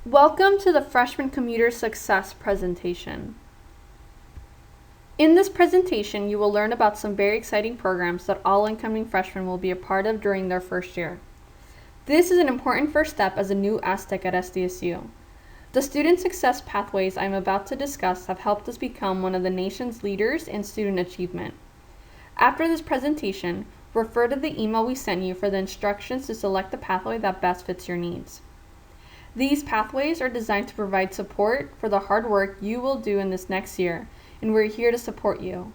Welcome to the Freshman Commuter Success presentation. In this presentation, you will learn about some very exciting programs that all incoming freshmen will be a part of during their first year. This is an important first step as a new Aztec at SDSU. The student success pathways I am about to discuss have helped us become one of the nation's leaders in student achievement. After this presentation, refer to the email we sent you for the instructions to select the pathway that best fits your needs. These pathways are designed to provide support for the hard work you will do in this next year, and we're here to support you.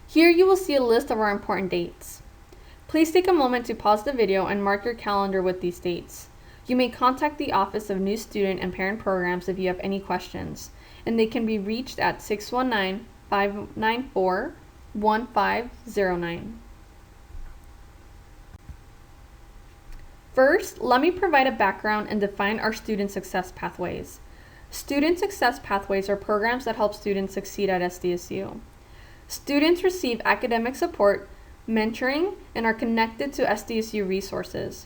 Here you will see a list of our important dates. Please take a moment to pause the video and mark your calendar with these dates. You may contact the Office of New Student and Parent Programs if you have any questions, and they can be reached at 619-594-1509. First, let me provide a background and define our student success pathways. Student success pathways are programs that help students succeed at SDSU. Students receive academic support, mentoring, and are connected to SDSU resources.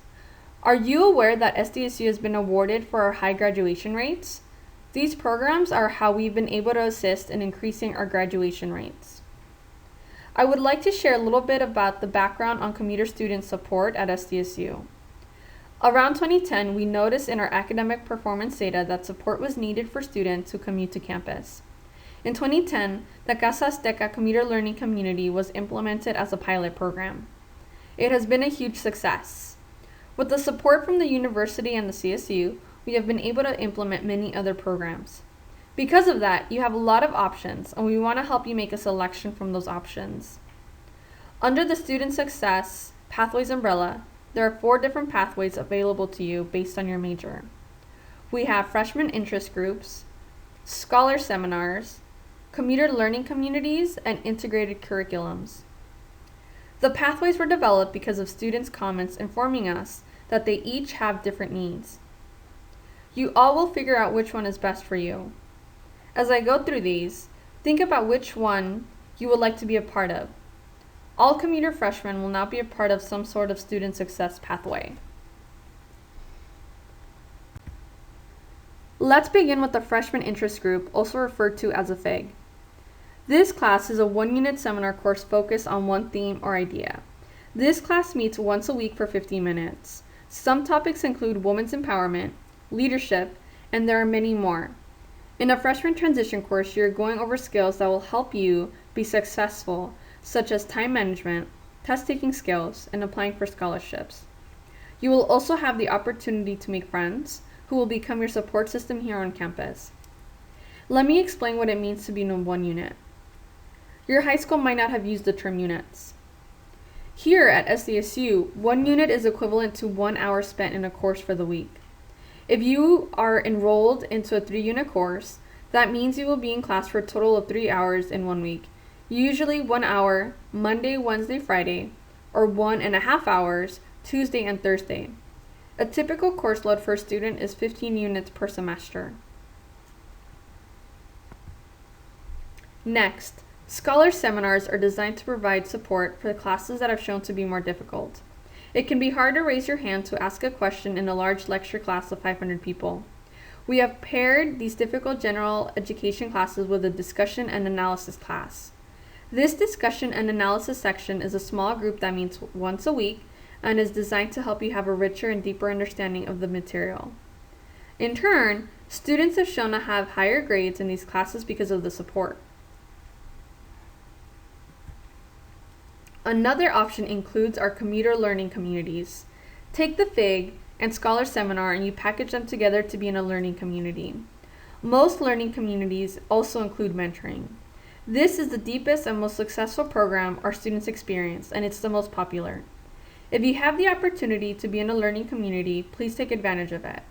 Are you aware that SDSU has been awarded for our high graduation rates? These programs are how we've been able to assist in increasing our graduation rates. I would like to share a little bit about the background on commuter student support at SDSU. Around 2010, we noticed in our academic performance data that support was needed for students who commute to campus. In 2010, the Casa Azteca Commuter Learning Community was implemented as a pilot program. It has been a huge success. With the support from the university and the CSU, we have been able to implement many other programs. Because of that, you have a lot of options, and we want to help you make a selection from those options. Under the Student Success Pathways umbrella, there are 4 different pathways available to you based on your major. We have freshman interest groups, scholar seminars, commuter learning communities, and integrated curriculums. The pathways were developed because of students' comments informing us that they each have different needs. You all will figure out which one is best for you. As I go through these, think about which one you would like to be a part of. All commuter freshmen will now be a part of some sort of student success pathway. Let's begin with the freshman interest group, also referred to as a FIG. This class is a 1-unit seminar course focused on one theme or idea. This class meets once a week for 15 minutes. Some topics include women's empowerment, leadership, and there are many more. In a freshman transition course, you're going over skills that will help you be successful, such as time management, test-taking skills, and applying for scholarships. You will also have the opportunity to make friends who will become your support system here on campus. Let me explain what it means to be in one unit. Your high school might not have used the term units. Here at SDSU, 1 unit is equivalent to 1 hour spent in a course for the week. If you are enrolled into a 3-unit course, that means you will be in class for a total of 3 hours in 1 week. Usually 1 hour, Monday, Wednesday, Friday, or 1.5 hours, Tuesday and Thursday. A typical course load for a student is 15 units per semester. Next, scholar seminars are designed to provide support for the classes that have shown to be more difficult. It can be hard to raise your hand to ask a question in a large lecture class of 500 people. We have paired these difficult general education classes with a discussion and analysis class. This discussion and analysis section is a small group that meets once a week and is designed to help you have a richer and deeper understanding of the material. In turn, students have shown to have higher grades in these classes because of the support. Another option includes our commuter learning communities. Take the FIG and Scholar Seminar and you package them together to be in a learning community. Most learning communities also include mentoring. This is the deepest and most successful program our students experience, and it's the most popular. If you have the opportunity to be in a learning community, please take advantage of it.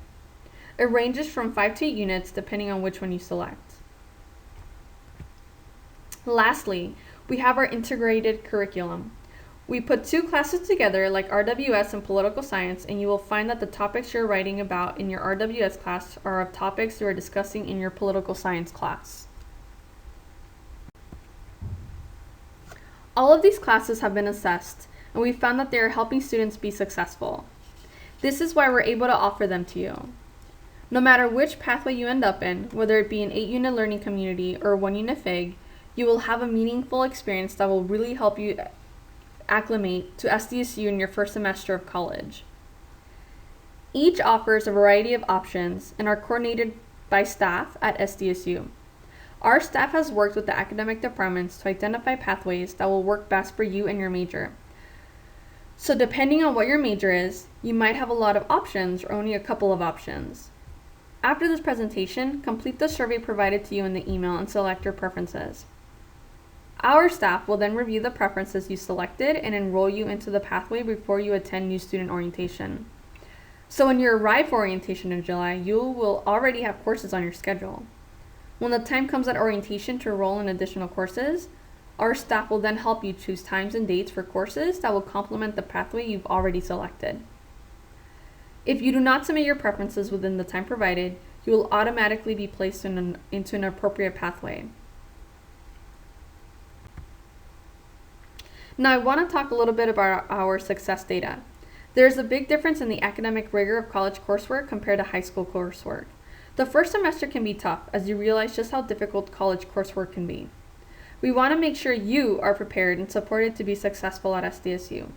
It ranges from 5 to 8 units depending on which one you select. Lastly, we have our integrated curriculum. We put 2 classes together like RWS and political science, and you will find that the topics you're writing about in your RWS class are of topics you are discussing in your political science class. All of these classes have been assessed, and we found that they are helping students be successful. This is why we're able to offer them to you. No matter which pathway you end up in, whether it be an 8-unit learning community or 1-unit FIG, you will have a meaningful experience that will really help you acclimate to SDSU in your first semester of college. Each offers a variety of options and are coordinated by staff at SDSU. Our staff has worked with the academic departments to identify pathways that will work best for you and your major. So depending on what your major is, you might have a lot of options or only a couple of options. After this presentation, complete the survey provided to you in the email and select your preferences. Our staff will then review the preferences you selected and enroll you into the pathway before you attend new student orientation. So when you arrive for orientation in July, you will already have courses on your schedule. When the time comes at orientation to enroll in additional courses, our staff will then help you choose times and dates for courses that will complement the pathway you've already selected. If you do not submit your preferences within the time provided, you will automatically be placed into an appropriate pathway. Now I want to talk a little bit about our success data. There is a big difference in the academic rigor of college coursework compared to high school coursework. The first semester can be tough as you realize just how difficult college coursework can be. We want to make sure you are prepared and supported to be successful at SDSU.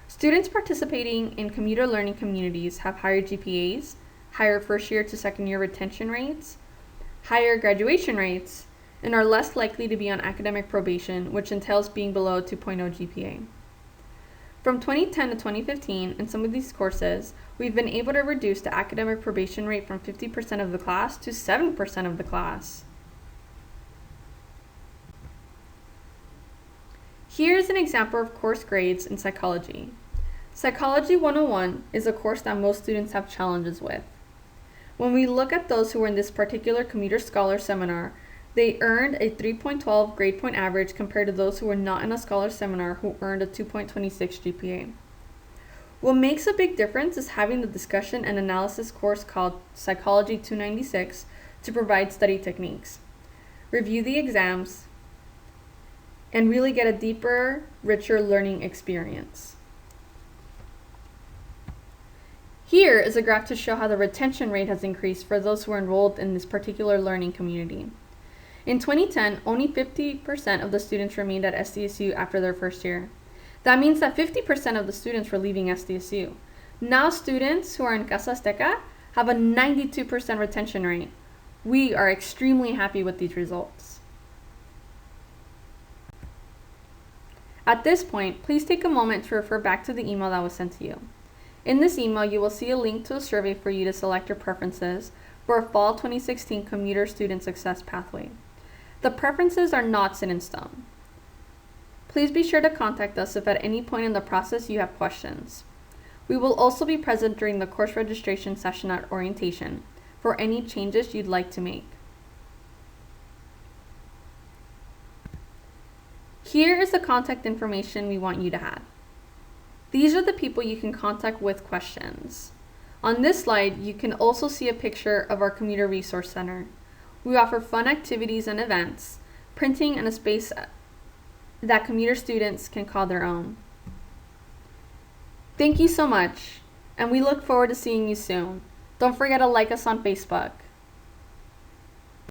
Students participating in commuter learning communities have higher GPAs, higher first year to second year retention rates, higher graduation rates, and are less likely to be on academic probation, which entails being below a 2.0 GPA. From 2010 to 2015, in some of these courses, we've been able to reduce the academic probation rate from 50% of the class to 7% of the class. Here's an example of course grades in psychology. Psychology 101 is a course that most students have challenges with. When we look at those who were in this particular Commuter Scholar seminar, they earned a 3.12 grade point average compared to those who were not in a Scholar seminar who earned a 2.26 GPA. What makes a big difference is having the discussion and analysis course called Psychology 296 to provide study techniques, review the exams, and really get a deeper, richer learning experience. Here is a graph to show how the retention rate has increased for those who are enrolled in this particular learning community. In 2010, only 50% of the students remained at SDSU after their first year. That means that 50% of the students were leaving SDSU. Now students who are in Casa Azteca have a 92% retention rate. We are extremely happy with these results. At this point, please take a moment to refer back to the email that was sent to you. In this email, you will see a link to a survey for you to select your preferences for a Fall 2016 Commuter Student Success Pathway. The preferences are not set in stone. Please be sure to contact us if at any point in the process you have questions. We will also be present during the course registration session at orientation for any changes you'd like to make. Here is the contact information we want you to have. These are the people you can contact with questions. On this slide, you can also see a picture of our Commuter Resource Center. We offer fun activities and events, printing, and a space that commuter students can call their own. Thank you so much, and we look forward to seeing you soon. Don't forget to like us on Facebook.